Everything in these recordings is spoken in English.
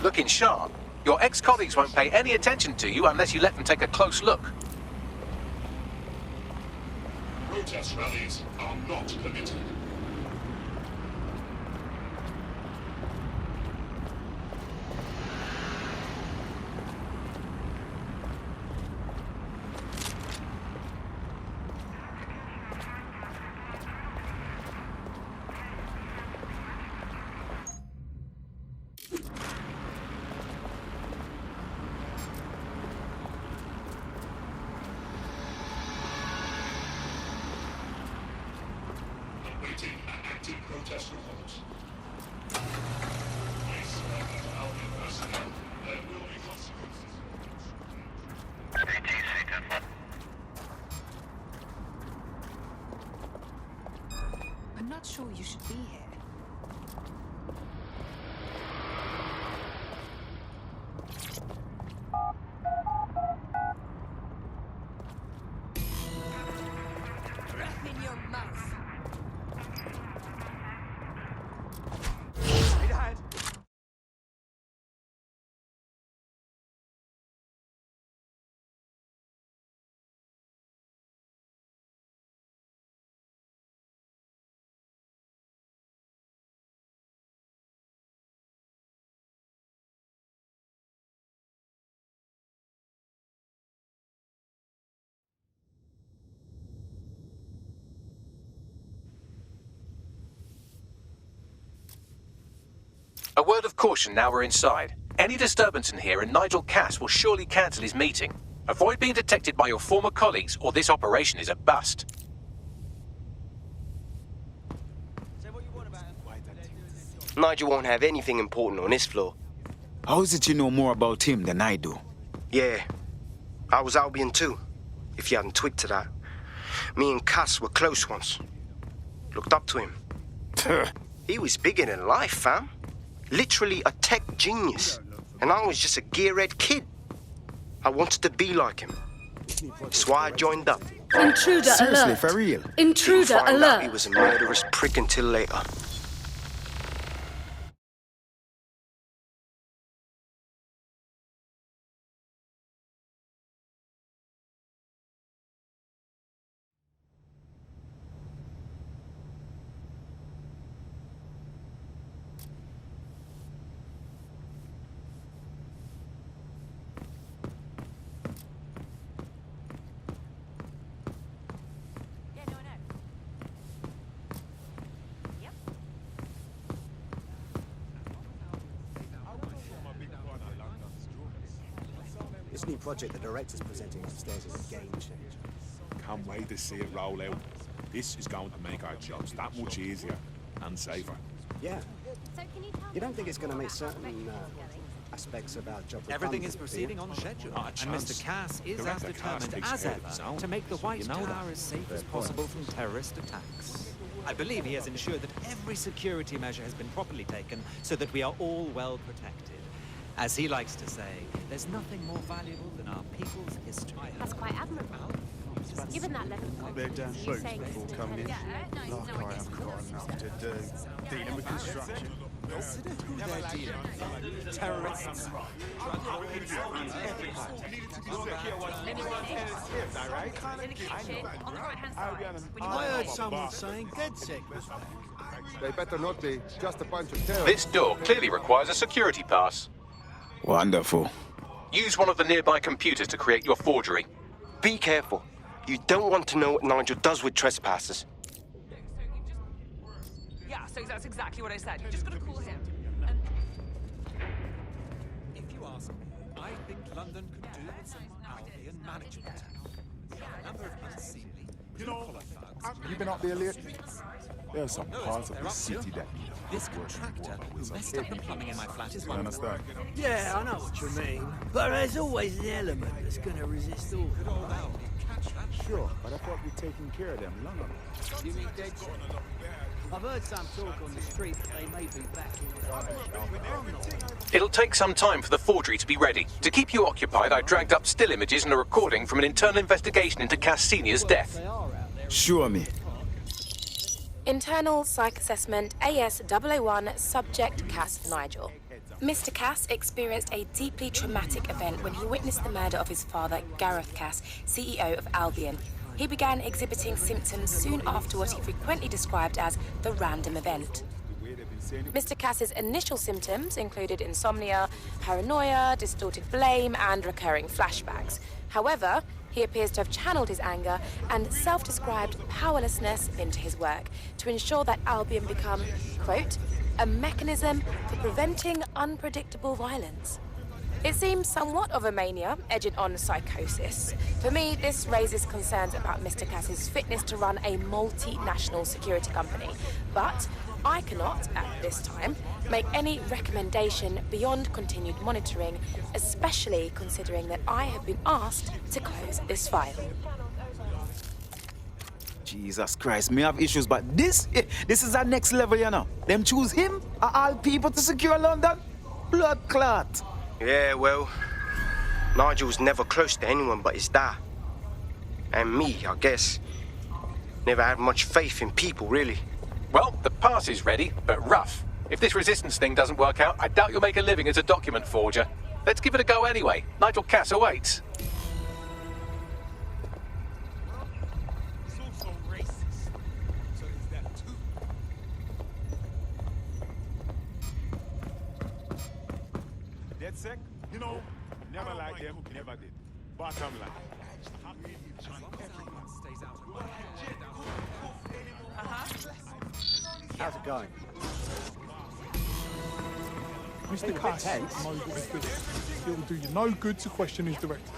Looking sharp. Your ex-colleagues won't pay any attention to you unless you let them take a close look. Protest rallies are not permitted. Waiting active protest reports. Yes, Alpha personnel. There will be consequences. I'm not sure you should be here. Breath in your mouth. A word of caution now we're inside. Any disturbance in here and Nigel Cass will surely cancel his meeting. Avoid being detected by your former colleagues or this operation is a bust. Nigel won't have anything important on this floor. How is it you know more about him than I do? Yeah, I was Albion too, if you hadn't twigged to that. Me and Cass were close once. Looked up to him. He was bigger than life, fam. Literally a tech genius. And I was just a gearhead kid. I wanted to be like him. That's why I joined up. Intruder Seriously, alert. for real? Intruder Didn't find out he alert. was a murderous prick until later. This new project the director's presenting upstairs is a game changer. Can't wait to see it roll out. This is going to make our jobs that much easier and safer. Yeah. You don't think it's going to make certain aspects of our job Everything is redundant, do proceeding you? on schedule, Not a and chance. Mr. Cass is as Director Cass determined takes as care of his ever own. to make the White You know Tower that. as safe Fair as point. possible from terrorist attacks. I believe he has ensured that every security measure has been properly taken so that we are all well protected. As he likes to say, there's nothing more valuable than our people's history. That's quite admirable. Given that level of confidence, are you saying this is coming in. intended? Like I haven't got enough to do. Dealing with construction. Consider who they're dealing with. Terrorists. I heard someone saying DedSec was back. They better not be. Just a bunch of terrorists. This door clearly requires a security pass. Wonderful. Use one of the nearby computers to create your forgery. Be careful. You don't want to know what Nigel does with trespassers. Yeah, so that's exactly what I said. You just gotta call him. And If you ask me, I think London could do with some Albion management. A number of unseemly, blue-collar thugs. Have you been up there lately? There are some parts of the city that need This contractor who messed up the plumbing in my flat is you one of them. understand? Yeah, I know what you mean. But there's always an element that's going to resist all. Good old Albion, catch that. Sure, but I thought you'd taken care of them long ago. You mean DedSec? I've heard some talk on the street that they may be back in the It'll take some time for the forgery to be ready. To keep you occupied, I dragged up still images and a recording from an internal investigation into Cass Senior's death. Show me. Internal Psych Assessment AS001 Subject Cass Nigel. Mr. Cass experienced a deeply traumatic event when he witnessed the murder of his father, Gareth Cass, CEO of Albion. He began exhibiting symptoms soon after what he frequently described as the random event. Mr. Cass's initial symptoms included insomnia, paranoia, distorted blame, and recurring flashbacks. However, he appears to have channeled his anger and self-described powerlessness into his work to ensure that Albion become, quote, a mechanism for preventing unpredictable violence. It seems somewhat of a mania, edging on psychosis. For me, this raises concerns about Mr. Cass's fitness to run a multinational security company. But I cannot, at this time, make any recommendation beyond continued monitoring, especially considering that I have been asked to close this file. Jesus Christ, me have issues, but this is our next level, you know. Them choose him, of all people, to secure London? Blood clot. Yeah, well, Nigel's never close to anyone but his dad. And me, I guess. Never had much faith in people, really. Well, the pass is ready, but rough. If this resistance thing doesn't work out, I doubt you'll make a living as a document forger. Let's give it a go anyway. Nigel Cass awaits. Dead sick? You know, never liked them, never did. Bottom line. How's it going? Mr. Cass, no good is good. It will do you no good to question his directive.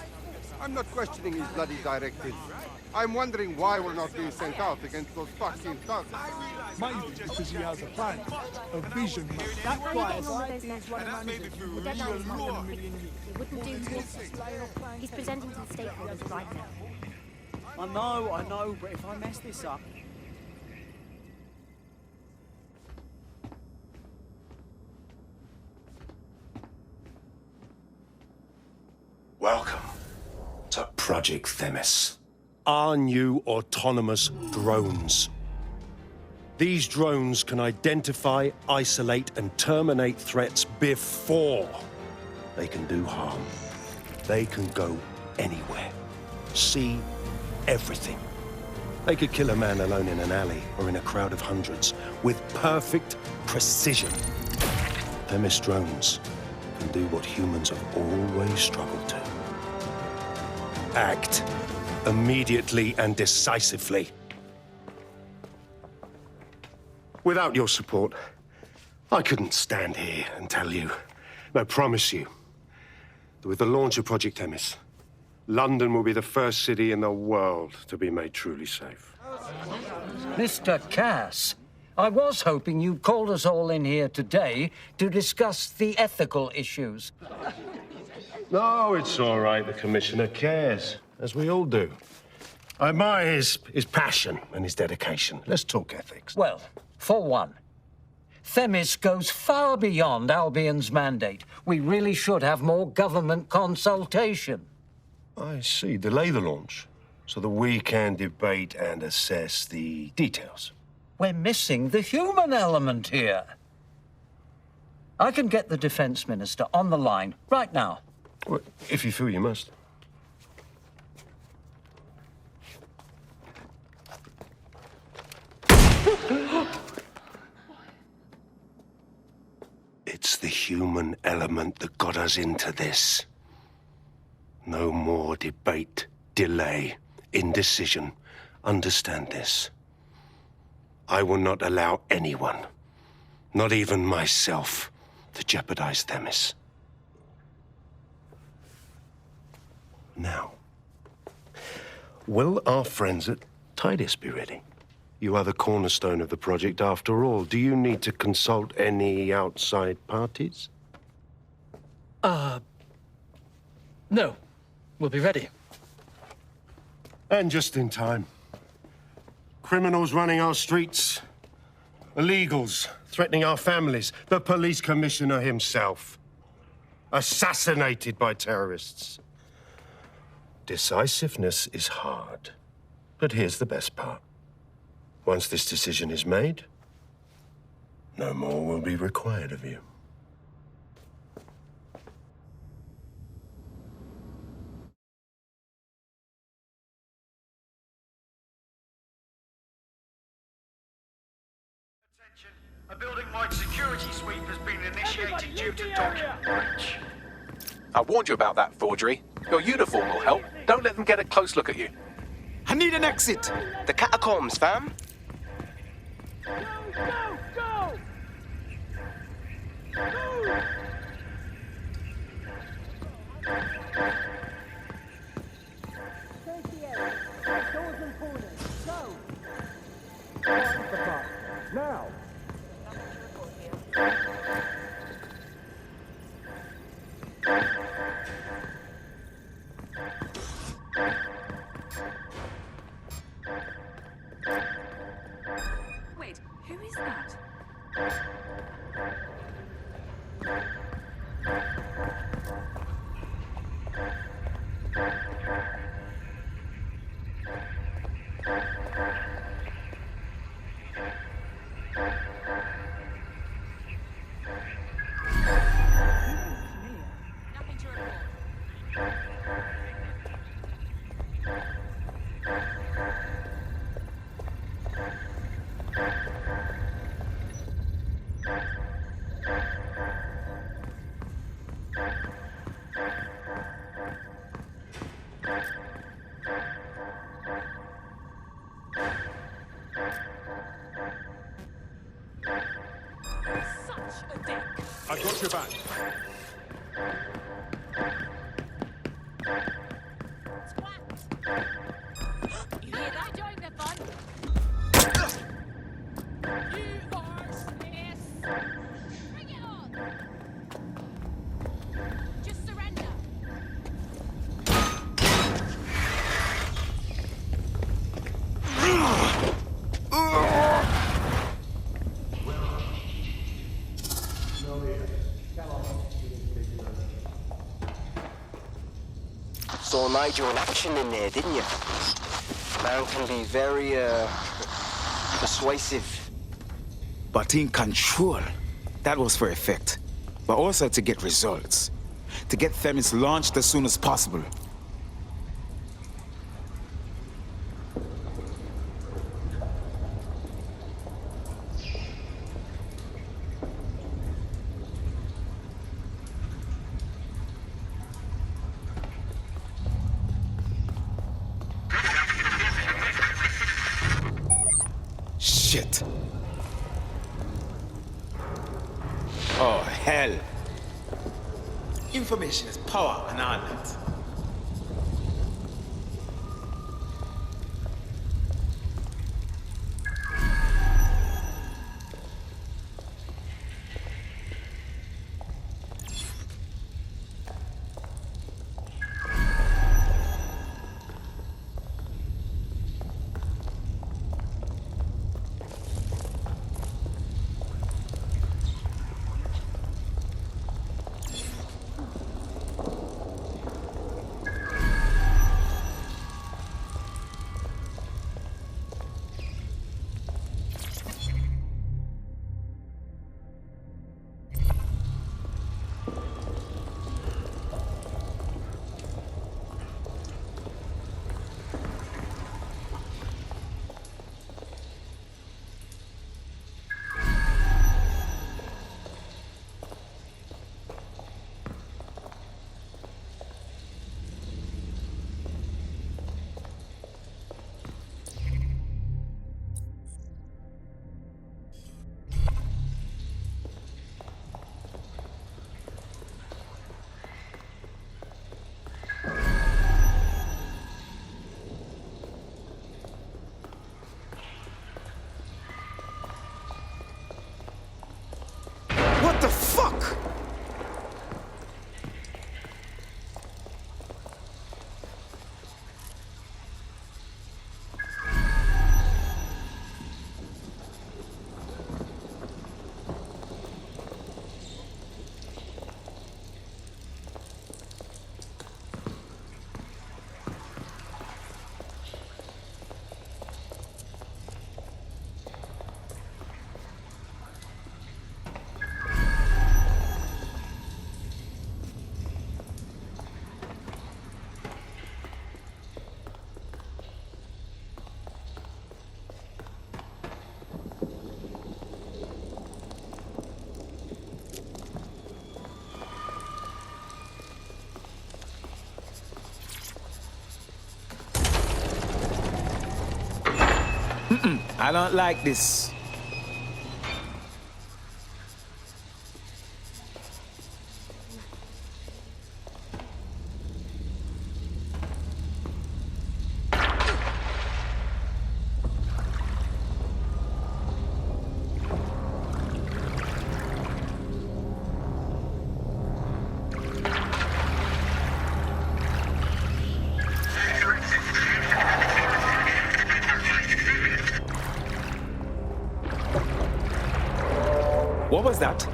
I'm not questioning his bloody directive. I'm wondering why we're not being sent out against those fucking thugs. Maybe because he has a plan, a vision. That quiet guy is one of managers. The deadline is not for a million years. It wouldn't do to us. He's presenting to the stakeholders right now. I know, but if I mess this up... Welcome to Project Themis. Our new autonomous drones. These drones can identify, isolate, and terminate threats before they can do harm. They can go anywhere, see everything. They could kill a man alone in an alley or in a crowd of hundreds with perfect precision. Themis drones can do what humans have always struggled to. Act immediately and decisively. Without your support, I couldn't stand here and tell you, no, promise you, that with the launch of Project Themis, London will be the first city in the world to be made truly safe. Mr. Cass, I was hoping you'd called us all in here today to discuss the ethical issues. No, it's all right. The Commissioner cares, as we all do. I admire his passion and his dedication. Let's talk ethics. Well, for one, Themis goes far beyond Albion's mandate. We really should have more government consultation. I see. Delay the launch so that we can debate and assess the details. We're missing the human element here. I can get the Defense Minister on the line right now. Well, if you feel you must. It's the human element that got us into this. No more debate, delay, indecision. Understand this. I will not allow anyone, not even myself, to jeopardize Themis. Now, will our friends at Titus be ready? You are the cornerstone of the project after all. Do you need to consult any outside parties? No. We'll be ready. And just in time. Criminals running our streets. Illegals threatening our families. The police commissioner himself. Assassinated by terrorists. Decisiveness is hard. But here's the best part. Once this decision is made, no more will be required of you. A building-wide security sweep has been initiated due to document breach. I warned you about that forgery. Your uniform will help. Don't let them get a close look at you. I need an exit. The catacombs, fam. Go! Go! Go! Take the area. Doors and corners. Go! Now! Wait, who is that? Nothing to report. Such a dick. I got your back. You hear that? Join the fun. You are Smith. Bring it on. Just surrender. Saw Nigel in action in there, didn't you? Man can be very, persuasive. But in control. That was for effect. But also to get results. To get Themis launched as soon as possible. Shit. Oh, hell. Information is power and all that. I don't like this. What was that?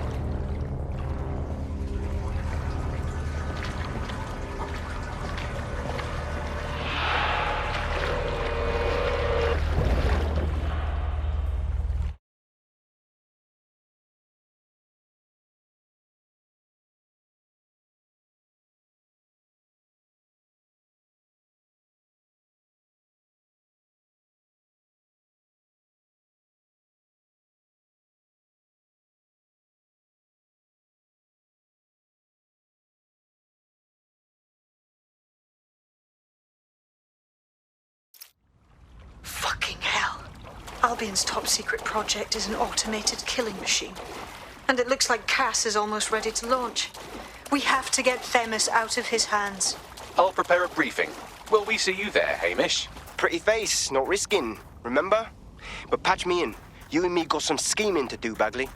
Fucking hell. Albion's top secret project is an automated killing machine. And it looks like Cass is almost ready to launch. We have to get Themis out of his hands. I'll prepare a briefing. Will we see you there, Hamish? Pretty face, not risking, remember? But patch me in. You and me got some scheming to do, Bagley.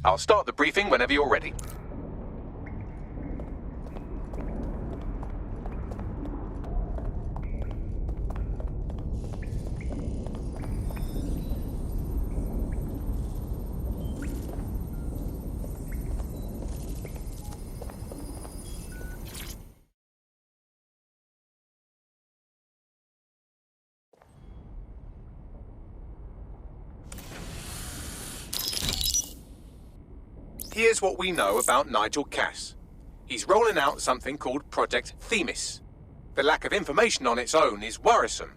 I'll start the briefing whenever you're ready. Here's what we know about Nigel Cass. He's rolling out something called Project Themis. The lack of information on its own is worrisome,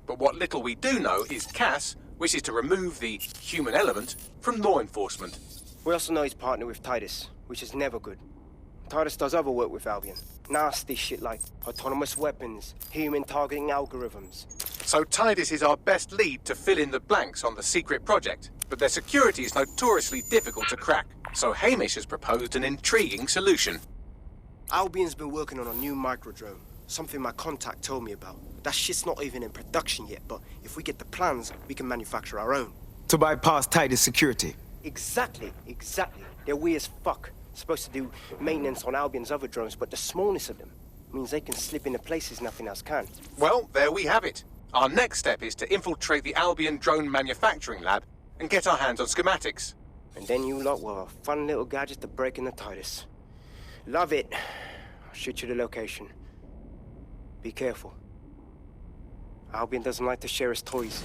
but what little we do know is Cass wishes to remove the human element from law enforcement. We also know he's partnered with Titus, which is never good. Titus does other work with Albion. Nasty shit like autonomous weapons, human targeting algorithms. So Titus is our best lead to fill in the blanks on the secret project, but their security is notoriously difficult to crack. So Hamish has proposed an intriguing solution. Albion's been working on a new microdrone, something my contact told me about. That shit's not even in production yet, but if we get the plans, we can manufacture our own. To bypass Titus security. Exactly. They're weird as fuck. Supposed to do maintenance on Albion's other drones, but the smallness of them means they can slip into places nothing else can. Well, there we have it. Our next step is to infiltrate the Albion drone manufacturing lab and get our hands on schematics. And then you lot will have a fun little gadget to break in the Titus. Love it. I'll shoot you the location. Be careful. Albion doesn't like to share his toys.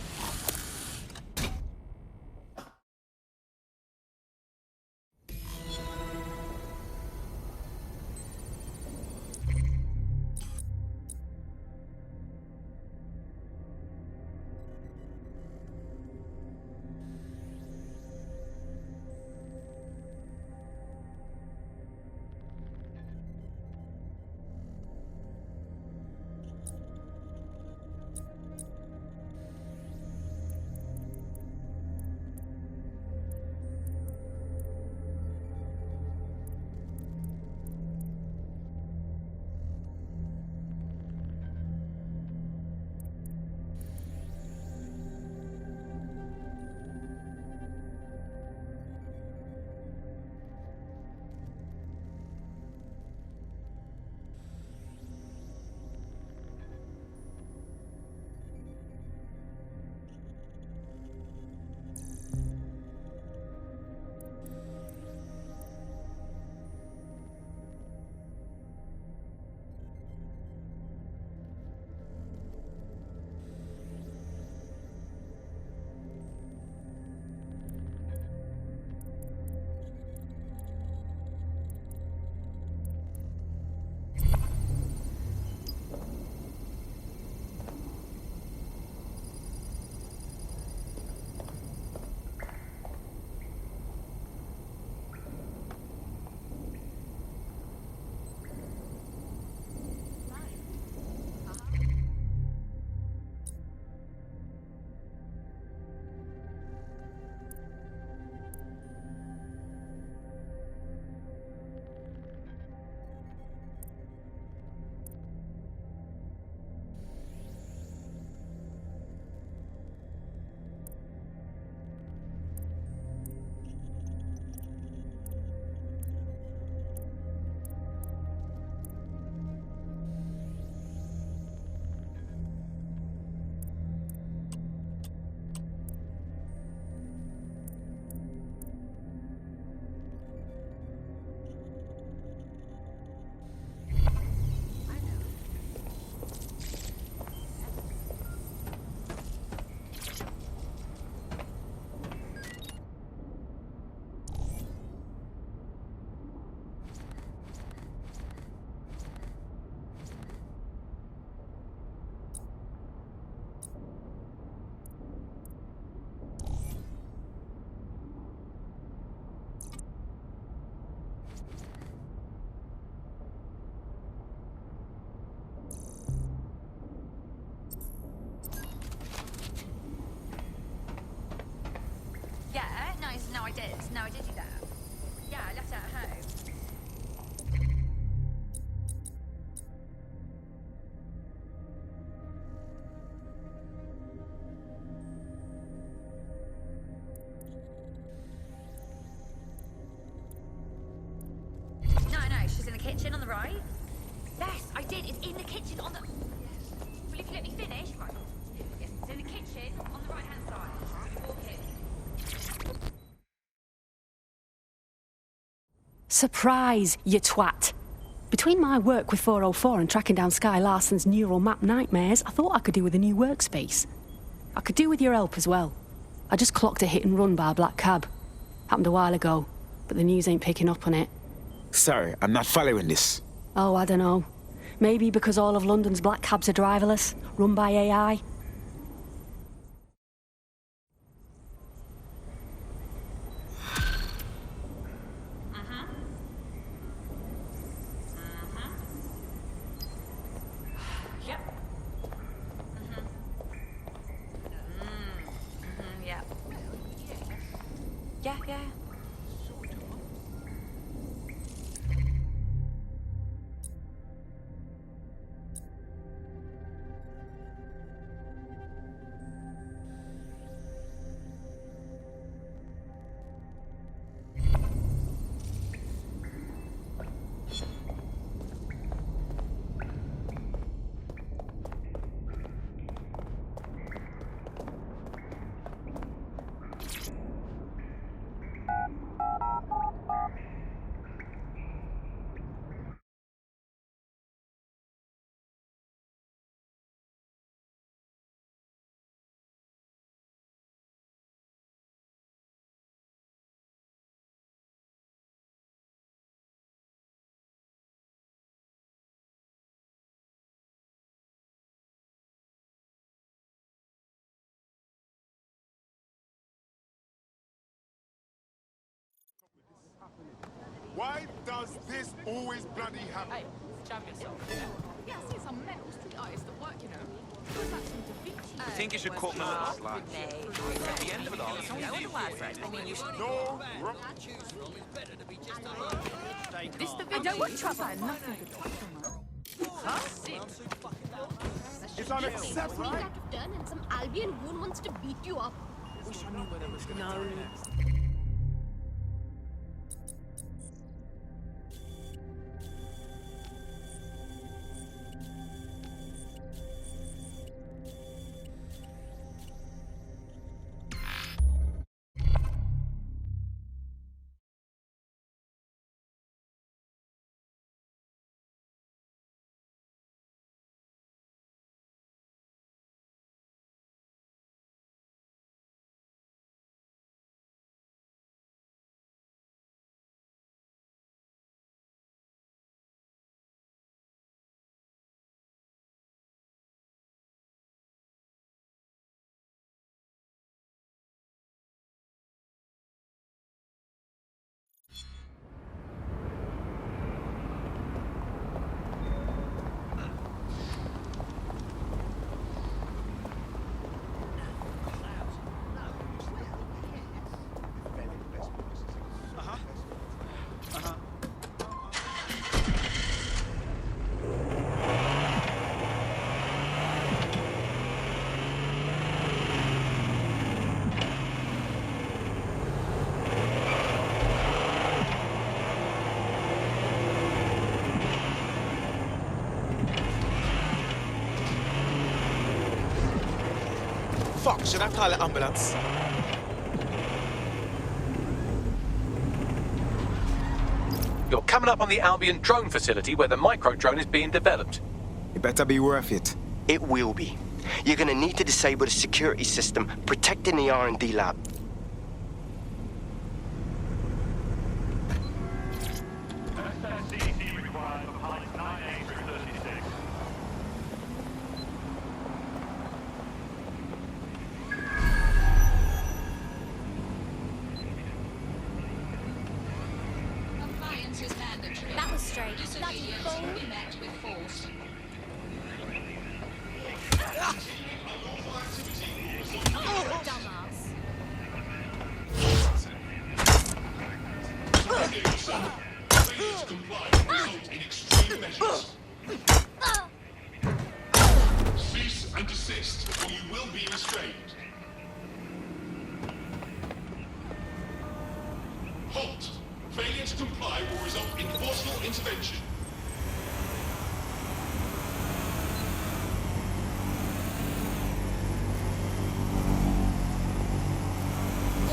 did. No, I did do that. Yeah, I left it at home. No, she's in the kitchen on the right. Yes, I did. It's in the kitchen on the... Well, if you let me finish... Right. Yes, it's in the kitchen on the right-hand side. Walk in. Surprise, you twat. Between my work with 404 and tracking down Sky Larson's neural map nightmares, I thought I could do with a new workspace. I could do with your help as well. I just clocked a hit and run by a black cab. Happened a while ago, but the news ain't picking up on it. Sorry, I'm not following this. Oh, I don't know. Maybe because all of London's black cabs are driverless, run by AI. Yeah. Why does this always bloody happen? Hey, jam yourself. Yeah, I see some mental street artists that work, you know. Feels like some Da Vinci. I think you should cut me off, like. At the end of it all, it's only you. I mean, you should... No, This the Vinci. I don't want trouble. Nothing to talk It's unacceptable. And some Albion goon wants to beat you up. Wish I knew where there was no. Fuck, should I call an ambulance? You're coming up on the Albion drone facility where the micro-drone is being developed. It better be worth it. It will be. You're gonna need to disable the security system protecting the R&D lab. That was straight. Bloody fool. Met with force. Dumbass. Cease and desist, or you will be restrained. Halt! Failure to comply will result in forceful intervention.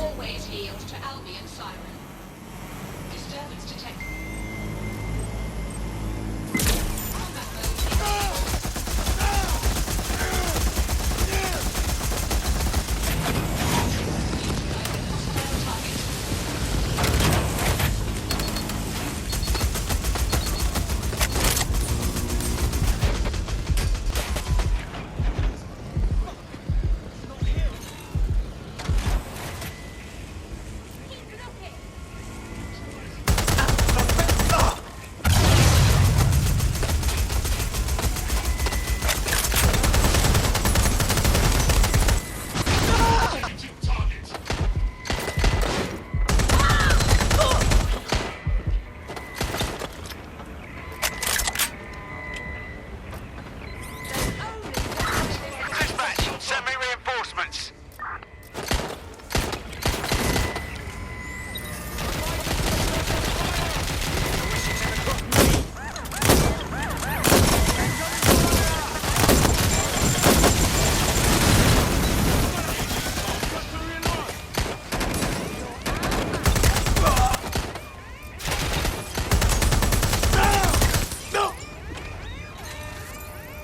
Always yield to Albion siren. Disturbance detected.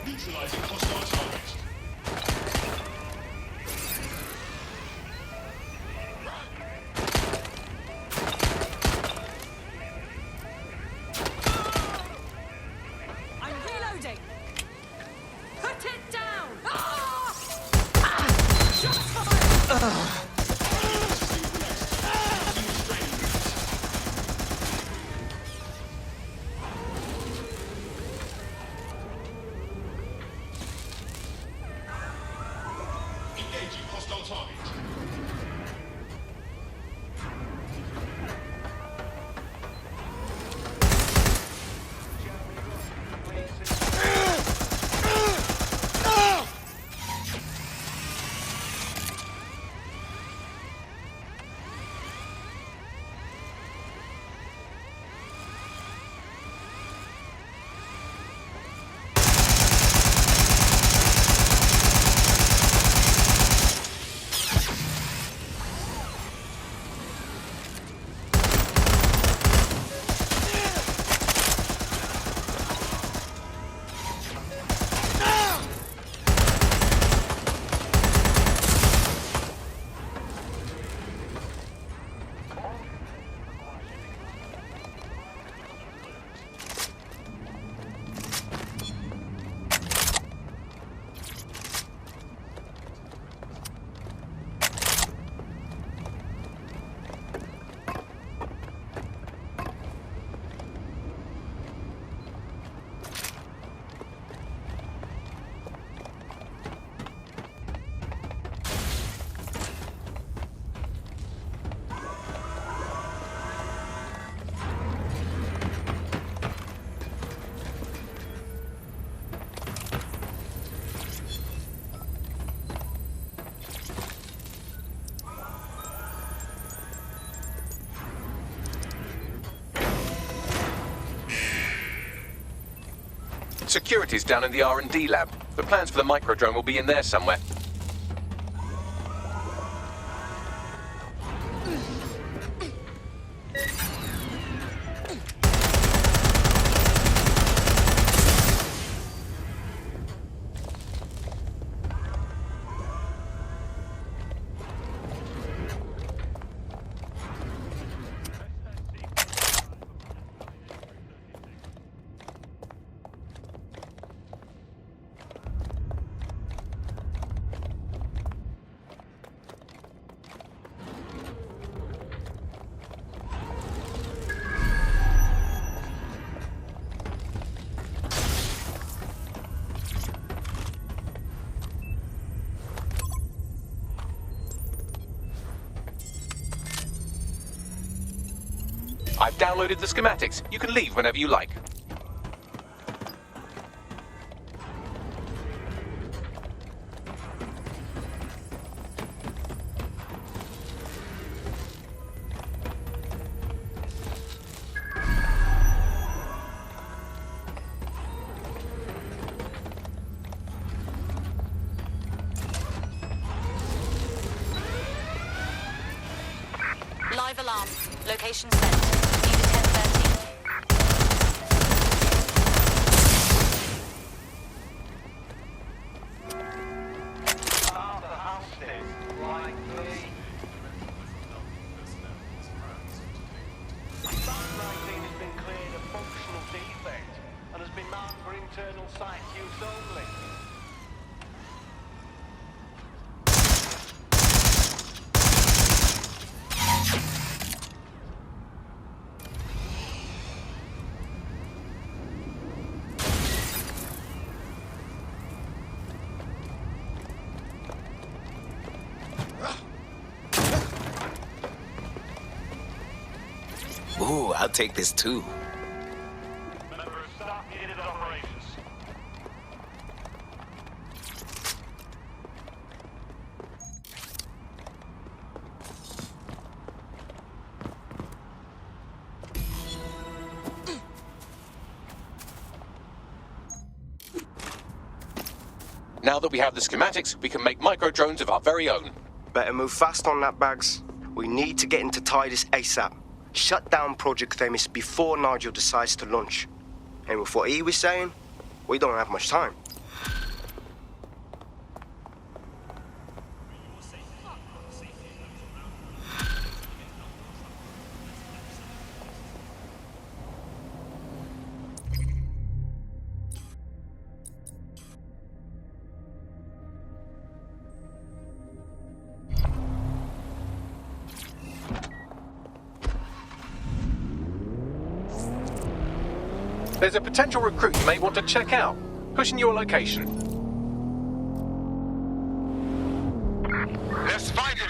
Neutralizing hostile target. I'm reloading. Put it down. Shots fired. Engaging hostile target. Security's down in the R&D lab. The plans for the microdrone will be in there somewhere. I've downloaded the schematics. You can leave whenever you like. Live alarm. Location set. Unit 1013. Ooh, I'll take this too. Now that we have the schematics, we can make micro-drones of our very own. Better move fast on that, Bags. We need to get into Titus ASAP. Shut down Project Themis before Nigel decides to launch. And with what he was saying, we don't have much time. There's a potential recruit you may want to check out. Pushing your location. Let's find him.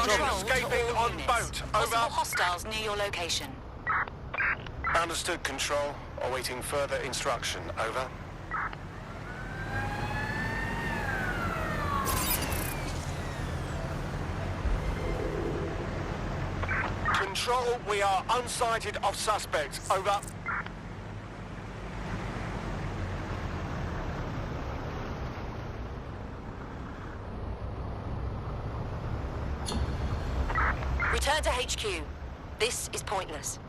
escaping on boat. Over. Hostiles near your location. Understood, Control. Awaiting further instruction. Over. Control, we are unsighted of suspects. Over. Return to HQ. This is pointless.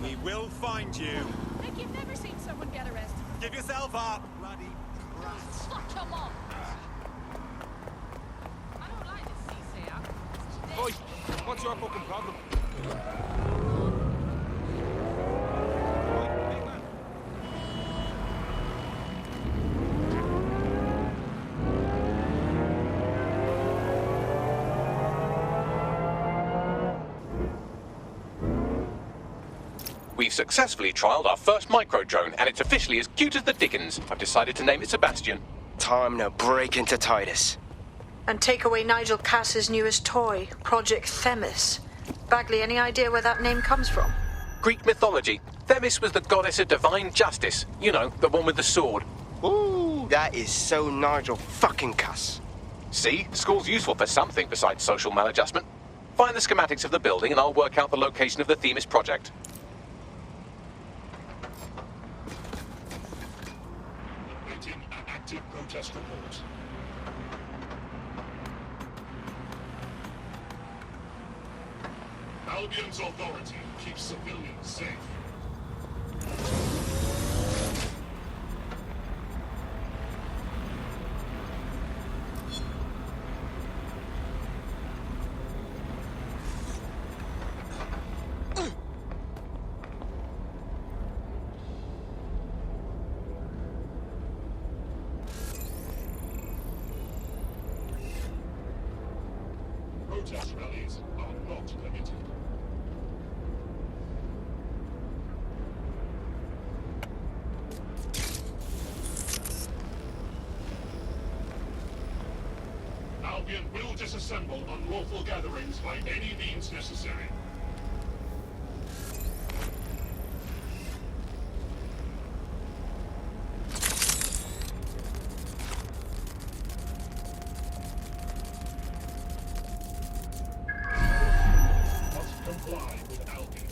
We will find you. Nick, you've never seen someone get arrested. Give yourself up. Bloody brats. Fuck, come on. I don't like this CCR. Oi, what's your fucking problem? We've successfully trialled our first micro-drone, and it's officially as cute as the dickens. I've decided to name it Sebastian. Time to break into Titus. And take away Nigel Cass's newest toy, Project Themis. Bagley, any idea where that name comes from? Greek mythology. Themis was the goddess of divine justice. You know, the one with the sword. Ooh, that is so Nigel fucking Cass. See? School's useful for something besides social maladjustment. Find the schematics of the building and I'll work out the location of the Themis project. Awaiting an active protest report. Albion's authority keeps civilians safe. Protest rallies are not permitted. Albion will disassemble unlawful gatherings by any means necessary. Must comply with Albion.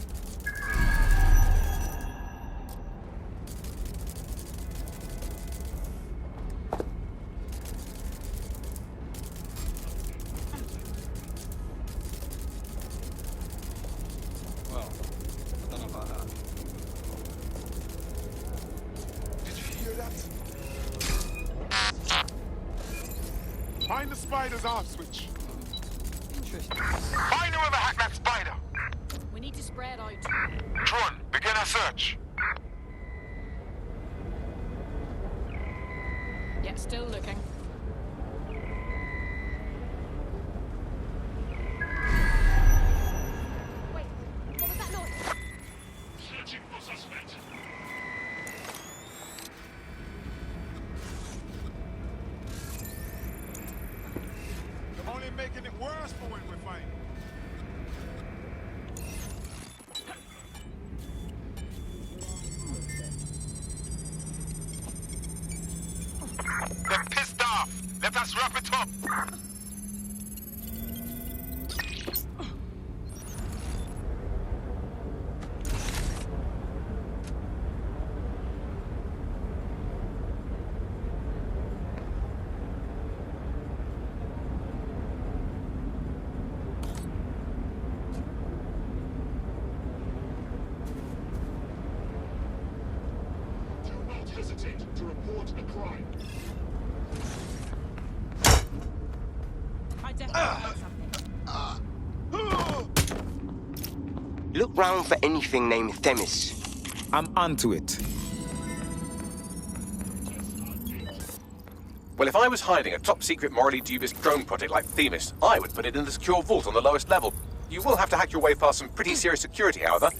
Well, I don't know about that. Did you hear that? Find the spider's off switch. Interesting. Find whoever hacked that spider. We need to spread out. Tron, begin our search. Yeah, still looking. Wait, what was that noise? Searching for suspect. You're only making it worse for when we find you. Cass, wrap it up! Hesitate to report a crime. I definitely know something. Look round for anything named Themis. I'm onto it. Well, if I was hiding a top-secret, morally dubious drone project like Themis, I would put it in the secure vault on the lowest level. You will have to hack your way past some pretty serious security, however.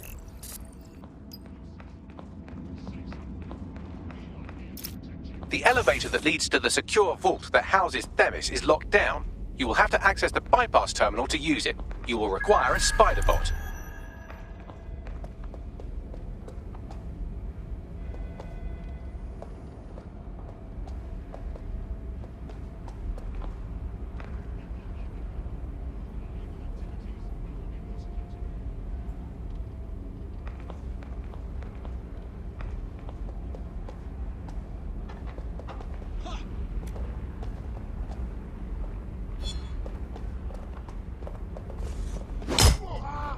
The elevator that leads to the secure vault that houses Themis is locked down. You will have to access the bypass terminal to use it. You will require a spider bot.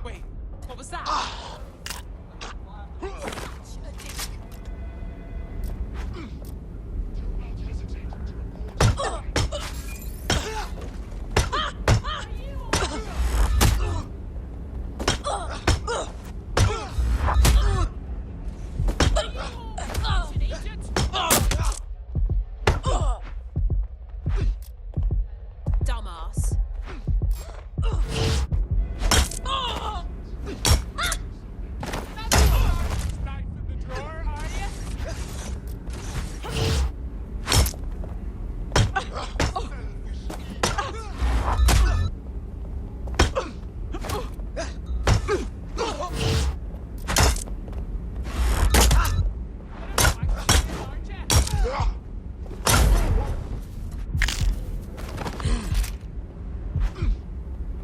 Wait, what was that? Dumbass.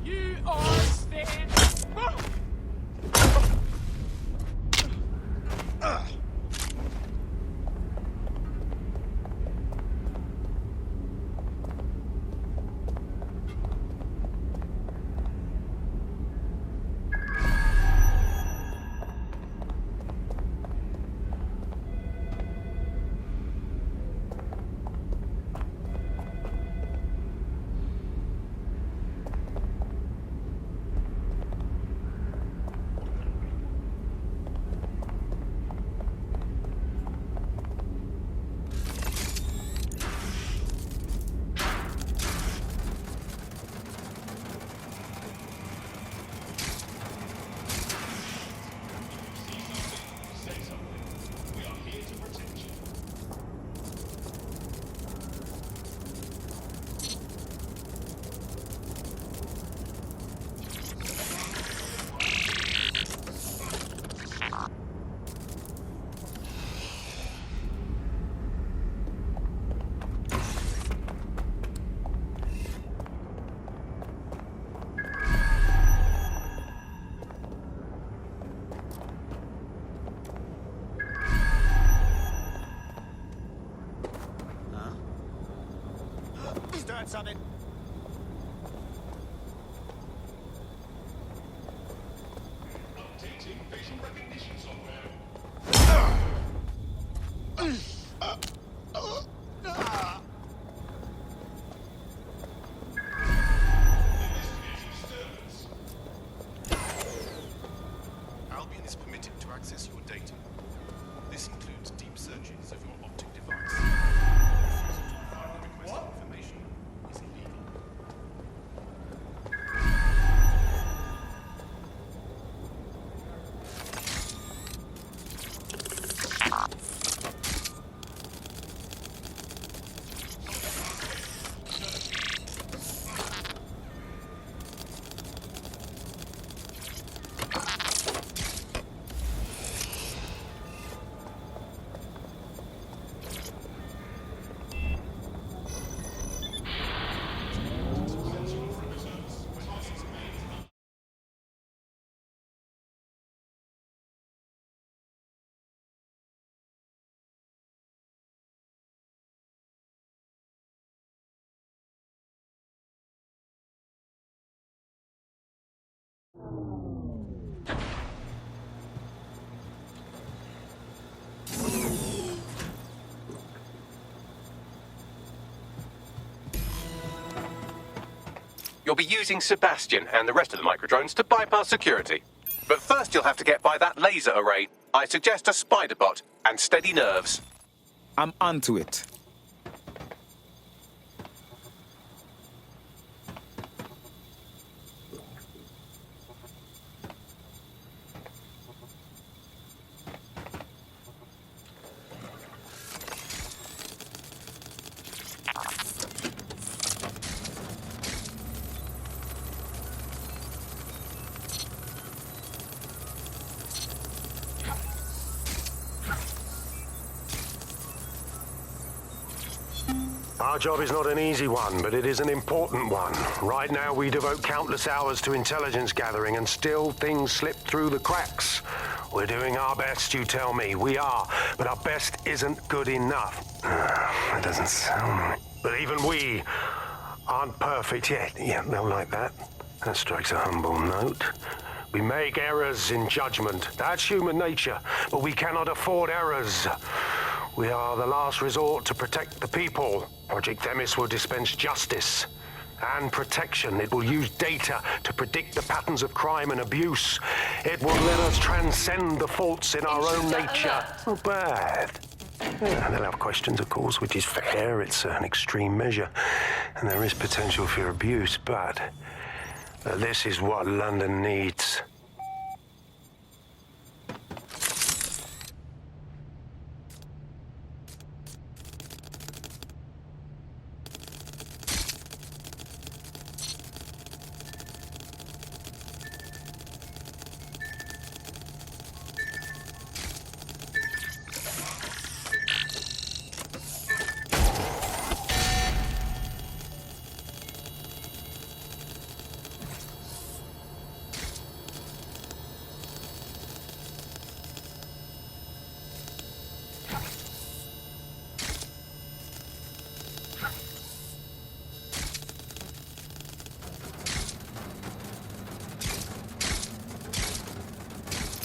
You are still. He's doing something. Updating facial recognition software. Albion is permitted to access your data. This includes deep searches of your optic device. Refusal to provide the requested information is illegal. you'll be using Sebastian and the rest of the microdrones to bypass security. But first you'll have to get by that laser array. I suggest a spider bot and steady nerves. I'm onto it. Our job is not an easy one, but it is an important one. Right now, we devote countless hours to intelligence gathering, and still things slip through the cracks. We're doing our best, you tell me. We are, but our best isn't good enough. That doesn't sound right. But even we aren't perfect yet. Yeah, no, like that. That strikes a humble note. We make errors in judgment. That's human nature, but we cannot afford errors. We are the last resort to protect the people. Project Themis will dispense justice and protection. It will use data to predict the patterns of crime and abuse. It will let us transcend the faults in our own nature. Not bad. Yeah, they'll have questions, of course, which is fair. It's an extreme measure, and there is potential for abuse, but this is what London needs.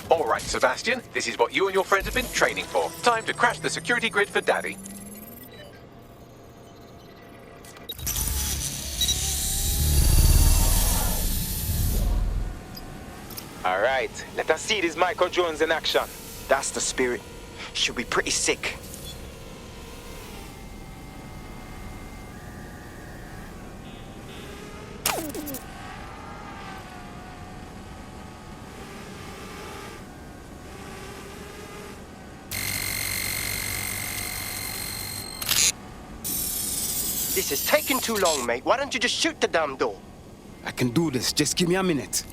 All right, Sebastian, this is what you and your friends have been training for. Time to crash the security grid for Daddy. All right, let us see these micro drones in action. That's the spirit. Should be pretty sick. This is taking too long, mate. Why don't you just shoot the damn door? I can do this. Just give me a minute.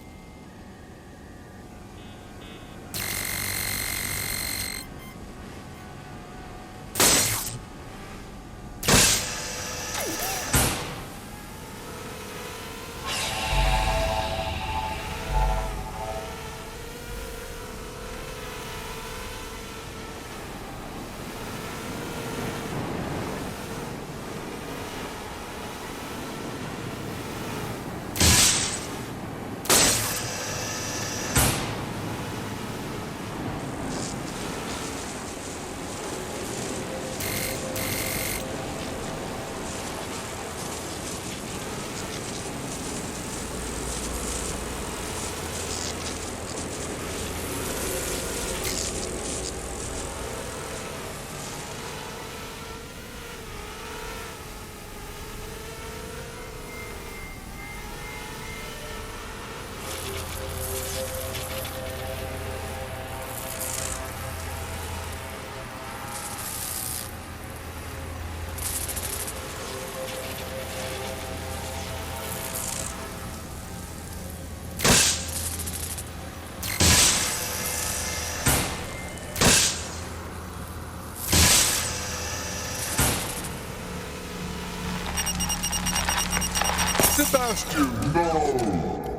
Sebastian, no!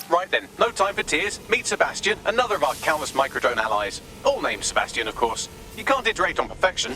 Right then, no time for tears. Meet Sebastian, another of our countless microdrone allies. All named Sebastian, of course. You can't iterate on perfection.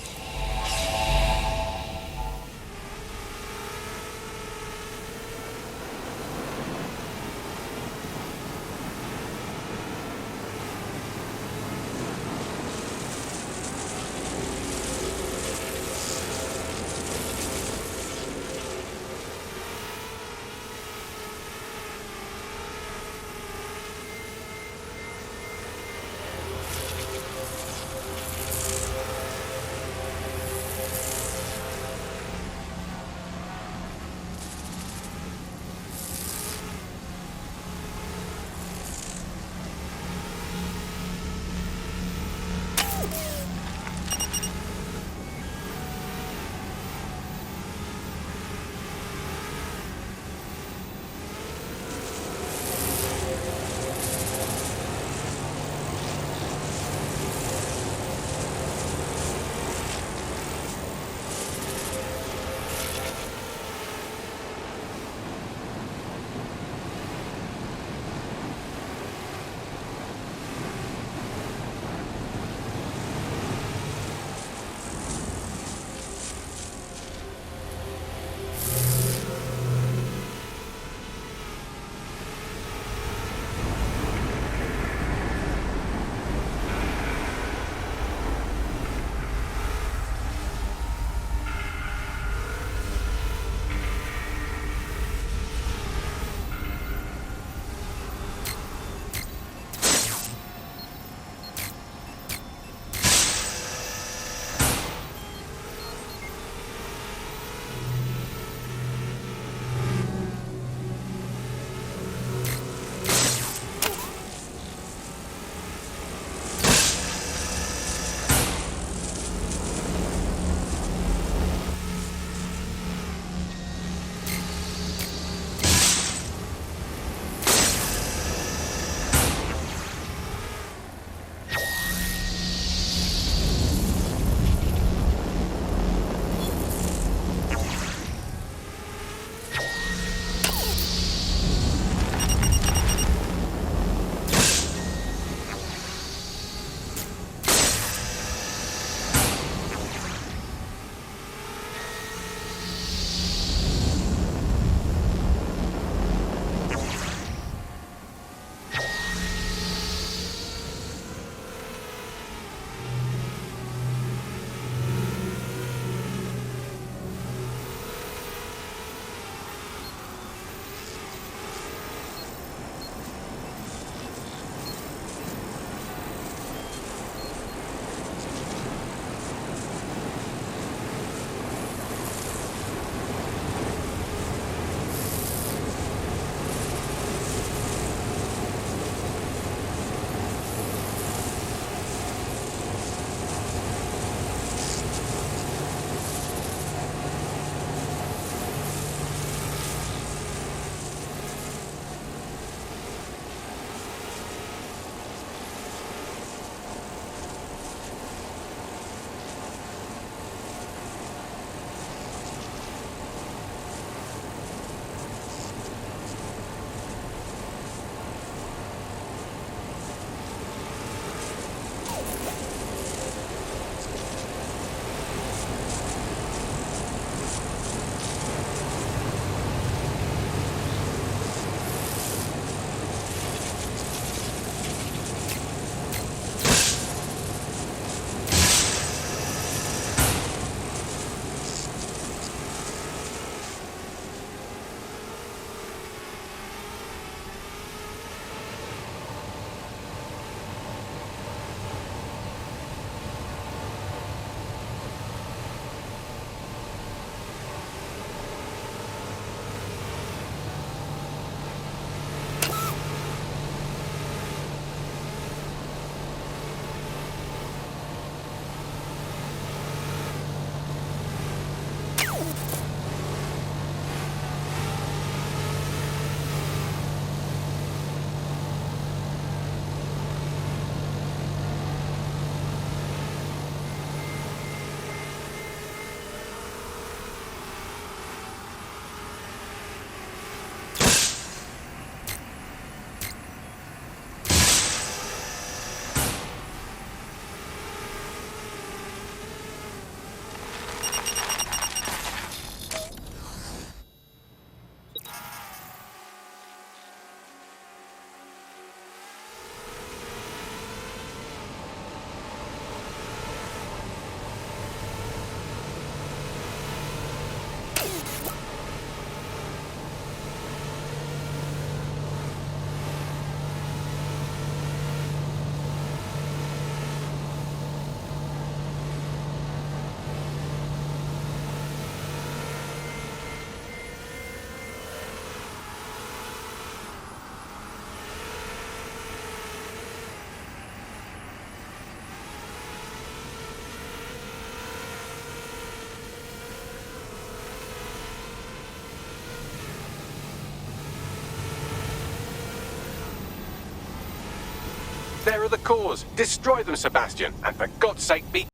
There are the cores. Destroy them, Sebastian. And for God's sake, be